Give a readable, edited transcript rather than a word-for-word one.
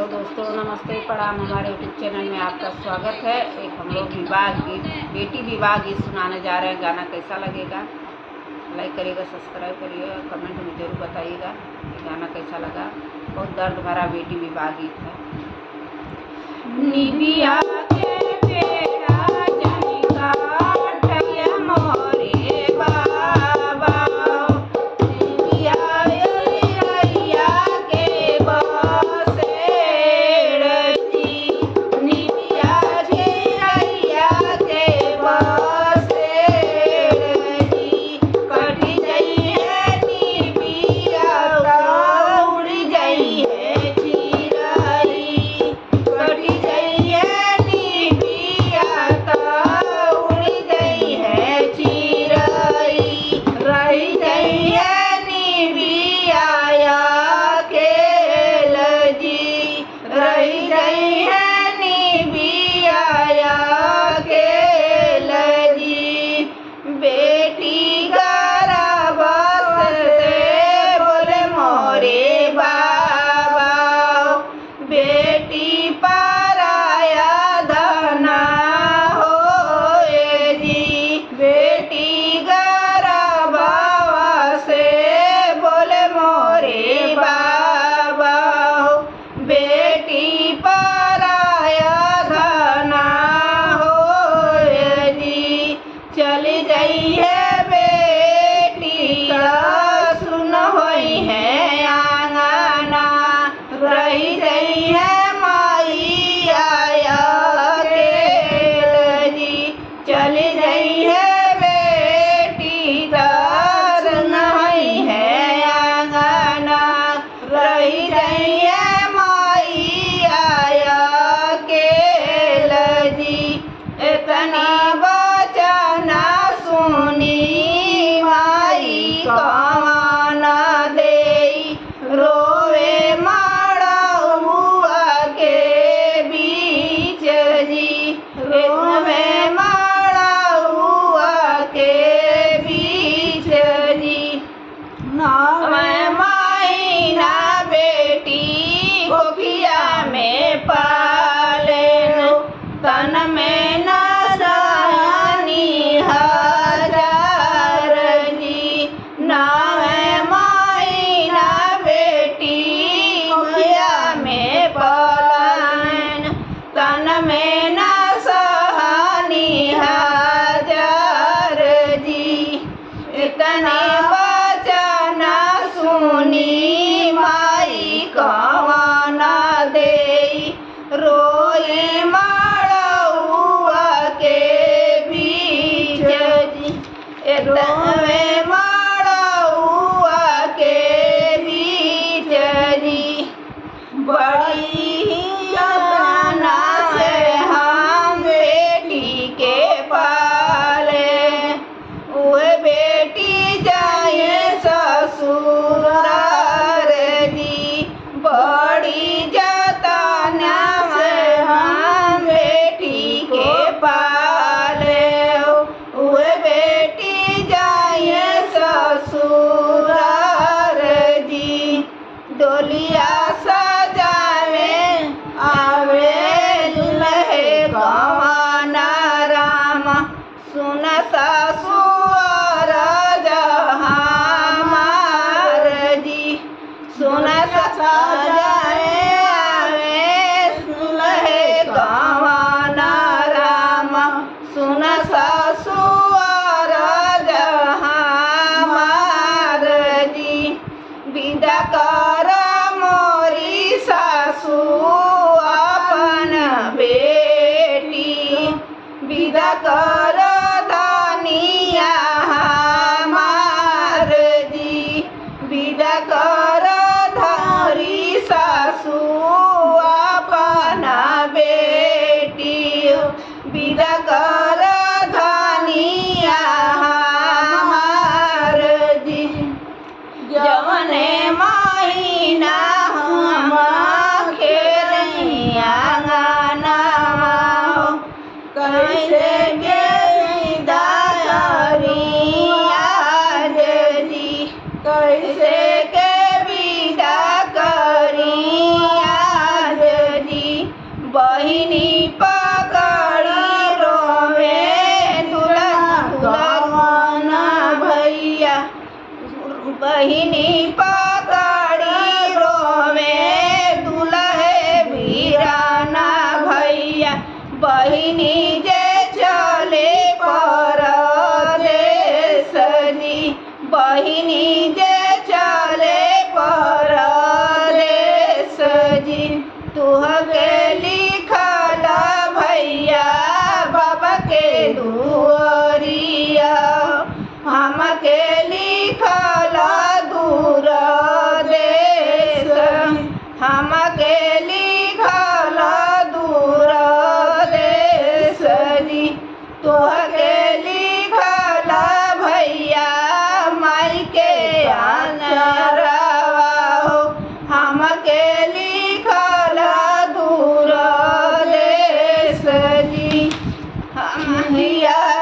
दोस्तों नमस्ते प्रणाम। हमारे यूट्यूब चैनल में आपका स्वागत है। एक हम लोग विवाह गीत, बेटी विवाह गीत सुनाने जा रहे हैं। गाना कैसा लगेगा लाइक करिएगा, सब्सक्राइब करिएगा, कमेंट में ज़रूर बताइएगा कि गाना कैसा लगा। बहुत दर्द भरा बेटी विवाह गीत है। निबिया के पेड़ा जनी काटय मोरे बाबा, निबिया रैया के बसेड़ जी, निबिया रैया के बसेड़ जी, कटी जई है निबिया उड़ जई है चिरई, कटी जई है निबिया उड़ जई है चिरई, रही जई है निबिया अकेल जी, रही जई है निबिया अकेल जी। बेटी गर्भ से बोले मोरे बाबा, बेटी पराया धना होए जी, बेटी गर्भ से बोले मोरे बाबा, बेटी पराया धना होए जी। चली गई है बेटी सुन होई है आंगना, रही गई है माई आया अकेल जी, चली गई है बेटी सुन होई है आंगना, रही गई है माई आया अकेल जी। इतना बचना सुनी माई कवन देई, रोवे मड़उआ के बीच जी, रोवे मड़उआ के बीच जी। मैं महीना बेटी गोफिया में पाले, तन में न सहनी हजार जी, नावे महीना बेटी गोफिया में पालन, तन में न सहनी हजार जी। इतने बचना सुनी माई कवना देई, रोए मड़उआ के बीच जी, रोए मड़उआ के बीच जी। बड़ी यातना से हम बेटी के पाले, उहे बेटी जाए ससुराल जी, बड़ी जतना से हम बेटी के पाले, उहे बेटी जाए ससुराल जी। डोलिया सजावे जी तुहके लिखल भैया बाबा के दुआरिया हमके लिखल दूर देश हमके लिखल दूर देश जी तुहके लिखल भैया माई के आनरवा हो हमके लिखल दूर देश जी हम हिया